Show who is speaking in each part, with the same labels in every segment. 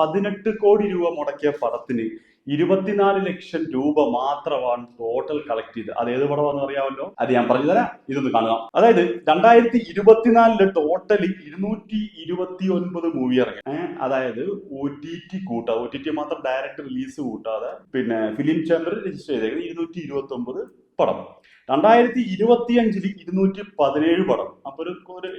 Speaker 1: 18 കോടി രൂപ മുടക്കിയ പടത്തിന് 24 ലക്ഷം രൂപ മാത്രമാണ് ടോട്ടൽ കളക്ട് ചെയ്തത്. അത് ഏത് പടമാണെന്ന് അറിയാമല്ലോ, അത് ഞാൻ പറഞ്ഞു തരാം, ഇതൊന്ന് കാണുക. അതായത് 2024 ടോട്ടലി 229 മൂവി ഇറങ്ങി. അതായത് OTT കൂട്ടാതെ, OTT മാത്രം ഡയറക്റ്റ് റിലീസ് കൂട്ടാതെ പിന്നെ ഫിലിം ചേംബർ രജിസ്റ്റർ ചെയ്തേക്കുന്നത് 229 പടം. 2025 217 പടം. അപ്പൊ ഒരു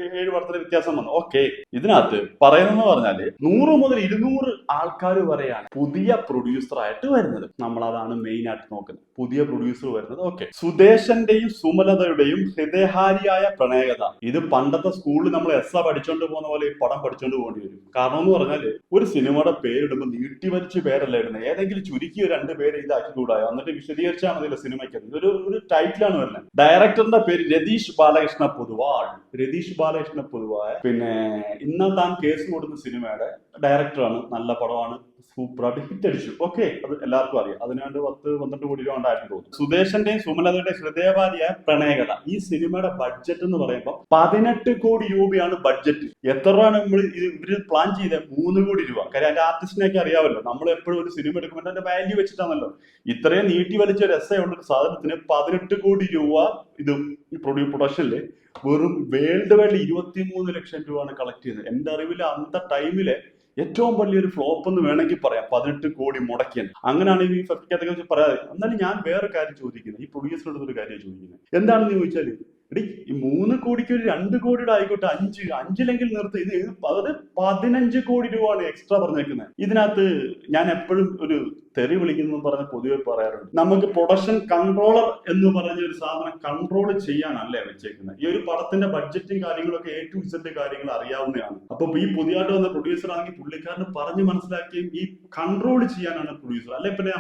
Speaker 1: 7 പടത്തിന് വ്യത്യാസം വന്നു. ഓക്കെ, ഇതിനകത്ത് പറയുന്നതെന്ന് പറഞ്ഞാല് 100 മുതൽ 200 ആൾക്കാർ വരെയാണ് പുതിയ പ്രൊഡ്യൂസർ ആയിട്ട് വരുന്നത്. നമ്മൾ അതാണ് മെയിൻ ആയിട്ട് നോക്കുന്നത്, പുതിയ പ്രൊഡ്യൂസർ വരുന്നത്. ഓക്കെ, സുദേശന്റെയും സുമലതയുടെയും ഹൃദയഹാരിയായ പ്രണയകഥ. ഇത് പണ്ടത്തെ സ്കൂളിൽ നമ്മൾ പഠിച്ചോണ്ട് പോകുന്ന പോലെ ഈ പടം പഠിച്ചോണ്ട് പോകേണ്ടി വരും. കാരണം എന്ന് പറഞ്ഞാല് ഒരു സിനിമയുടെ പേരിടുമ്പോൾ നീട്ടിവലിച്ച് പേരല്ല ഇടുന്നത്, ഏതെങ്കിലും ചുരുക്കിയ 2 പേര് ഇതാക്കി കൂടായോ, എന്നിട്ട് വിശദീകരിച്ചാൽ മതിയല്ലോ സിനിമയ്ക്ക്. ഇതൊരു ടൈറ്റിലാണ് വരുന്നത്. ഡയറക്ടറിന്റെ പേര് രതീഷ് ബാലകൃഷ്ണ പൊതുവാൾ. രതീഷ് ബാലകൃഷ്ണ പൊതുവാൾ പിന്നെ ഇന്ന് താൻ കേസ് കൊടുക്കുന്ന സിനിമയുടെ ഡയറക്ടറാണ്. നല്ല പടമാണ്, സൂപ്പറായിട്ട് ഹിറ്റ് അടിച്ചു. ഓക്കെ, അത് എല്ലാവർക്കും അറിയാം. അതിനാണ്ട് 10-12 കോടി രൂപ ഉണ്ടായിരുന്നു തോന്നുന്നു. സുദേശന്റെയും സുമലതയുടെയും ഹൃദയവാദിയായ പ്രണയകഥ. ഈ സിനിമയുടെ ബഡ്ജറ്റ് എന്ന് പറയുമ്പോൾ 18 കോടി രൂപയാണ് ബഡ്ജറ്റ്. എത്ര രൂപയാണ് ഇവര് പ്ലാൻ ചെയ്തത്? 3 കോടി രൂപ. കാര്യം അതിന്റെ ആർട്ടിസ്റ്റിനെയൊക്കെ അറിയാമല്ലോ, നമ്മൾ എപ്പോഴും ഒരു സിനിമ എടുക്കുമ്പോൾ അതിന്റെ വാല്യൂ വെച്ചിട്ടാണല്ലോ. ഇത്രയും നീട്ടി വലിച്ച രസമുള്ള ഒരു സാധനത്തിന് 18 കോടി രൂപ ഇത് പ്രൊഡക്ഷനില് വെറും വേൾഡ് വൈഡ് 23 ലക്ഷം രൂപയാണ് കളക്ട് ചെയ്തത്. എന്റെ അറിവില് അന്നത്തെ ടൈമില് ഏറ്റവും വലിയൊരു ഫ്ലോപ്പ് എന്ന് വേണമെങ്കിൽ പറയാം. 18 കോടി മുടക്കിയാണ്. അങ്ങനെയാണ് ഈ ഫെഫിക്കത്തെ കുറിച്ച് പറയാതെ. എന്നാലും ഞാൻ വേറെ കാര്യം ചോദിക്കുന്നത്, ഈ പ്രൊഡ്യൂസറുടെ ഒരു കാര്യം ചോദിക്കുന്നത് എന്താണെന്ന് ചോദിച്ചാല്, ഈ 3 കോടിക്ക് ഒരു 2 കോടിയുടെ ആയിക്കോട്ടെ, 5 നിർത്തി. ഇത് അതായത് 15 കോടി രൂപയാണ് എക്സ്ട്രാ പറഞ്ഞേക്കുന്നത്. ഇതിനകത്ത് ഞാൻ എപ്പോഴും ഒരു തെറി വിളിക്കുന്നു പറഞ്ഞ് പൊതുവെ പറയാറുണ്ട്. നമുക്ക് പ്രൊഡക്ഷൻ കൺട്രോളർ എന്ന് പറഞ്ഞ ഒരു സാധനം കൺട്രോൾ ചെയ്യാനല്ലേ വെച്ചേക്കുന്നത്. ഈ ഒരു പടത്തിന്റെ ബഡ്ജറ്റും കാര്യങ്ങളൊക്കെ A to Z കാര്യങ്ങൾ അറിയാവുന്നതാണ്. അപ്പൊ ഈ പുതിയതായിട്ട് വന്ന പ്രൊഡ്യൂസർ ആണെങ്കിൽ പുള്ളിക്കാരന് പറഞ്ഞ് മനസ്സിലാക്കിയും ഈ കൺട്രോൾ ചെയ്യാനാണ് പ്രൊഡ്യൂസർ. അല്ലെ പിന്നെ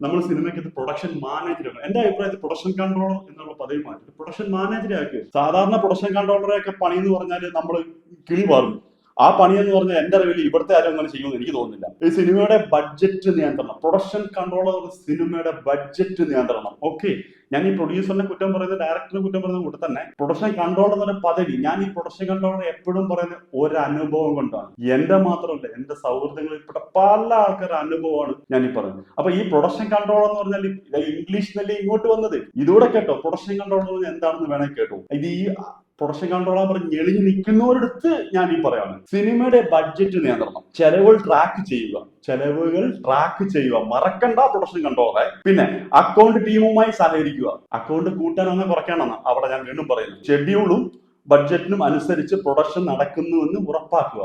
Speaker 1: നമ്മൾ സിനിമയ്ക്ക് പ്രൊഡക്ഷൻ മാനേജർ. എന്റെ അഭിപ്രായത്തിൽ പ്രൊഡക്ഷൻ കൺട്രോളർ എന്നുള്ള പദവി മാറ്റി പ്രൊഡക്ഷൻ മാനേജറെ ആക്കി. സാധാരണ പ്രൊഡക്ഷൻ കൺട്രോളറെ ഒക്കെ പണി എന്ന് പറഞ്ഞാൽ നമ്മൾ കിളി മാറും. ആ പണി എന്ന് പറഞ്ഞാൽ എന്റെ അറിവിൽ ഇവിടുത്തെ ആരും അങ്ങനെ ചെയ്യുമെന്ന് എനിക്ക് തോന്നുന്നില്ല. ഈ സിനിമയുടെ ബഡ്ജറ്റ് നിയന്ത്രണം, പ്രൊഡക്ഷൻ കൺട്രോളർ സിനിമയുടെ ബഡ്ജറ്റ് നിയന്ത്രണം. ഓക്കെ, ഞാൻ ഈ പ്രൊഡ്യൂസറിനെ കുറ്റം പറയുന്നത്, ഡയറക്ടറിനെ കുറ്റം പറയുന്നത് കൂടെ തന്നെ പ്രൊഡക്ഷൻ കൺട്രോളർ എന്ന പദവി, ഞാൻ ഈ പ്രൊഡക്ഷൻ കൺട്രോളർ എപ്പോഴും പറയുന്നത് ഒരു അനുഭവം കൊണ്ടാണ്. എന്റെ മാത്രമല്ല, എന്റെ സൗഹൃദങ്ങളിൽപ്പെട്ട പല ആൾക്കാരുടെ അനുഭവമാണ് ഞാൻ ഈ പറയുന്നത്. അപ്പൊ ഈ പ്രൊഡക്ഷൻ കൺട്രോളർ എന്ന് പറഞ്ഞാൽ ഇംഗ്ലീഷിനല്ലേ ഇങ്ങോട്ട് വന്നത്. ഇതൂടെ കേട്ടോ, പ്രൊഡക്ഷൻ കൺട്രോളർ എന്ന് പറഞ്ഞാൽ എന്താണെന്ന് വേണമെങ്കിൽ കേട്ടോ. ഇത് ഈ പ്രൊഡക്ഷൻ കൺട്രോളർ പറഞ്ഞ് ഞെളിഞ്ഞ് നിൽക്കുന്നവരടുത്ത് ഞാൻ ഈ പറയാണ്, സിനിമയുടെ ബഡ്ജറ്റ് നിയന്ത്രണം, ചെലവുകൾ ട്രാക്ക് ചെയ്യുക, മറക്കണ്ട പ്രൊഡക്ഷൻ കൺട്രോളറെ. പിന്നെ അക്കൗണ്ട് ടീമുമായി സഹകരിക്കുക. അക്കൗണ്ട് കൂട്ടാനാണോ കുറയ്ക്കാനാണോ അവിടെ ഞാൻ വീണ്ടും പറയുന്നു. ഷെഡ്യൂളും ബഡ്ജറ്റിനും അനുസരിച്ച് പ്രൊഡക്ഷൻ നടക്കുന്നുവെന്ന് ഉറപ്പാക്കുക.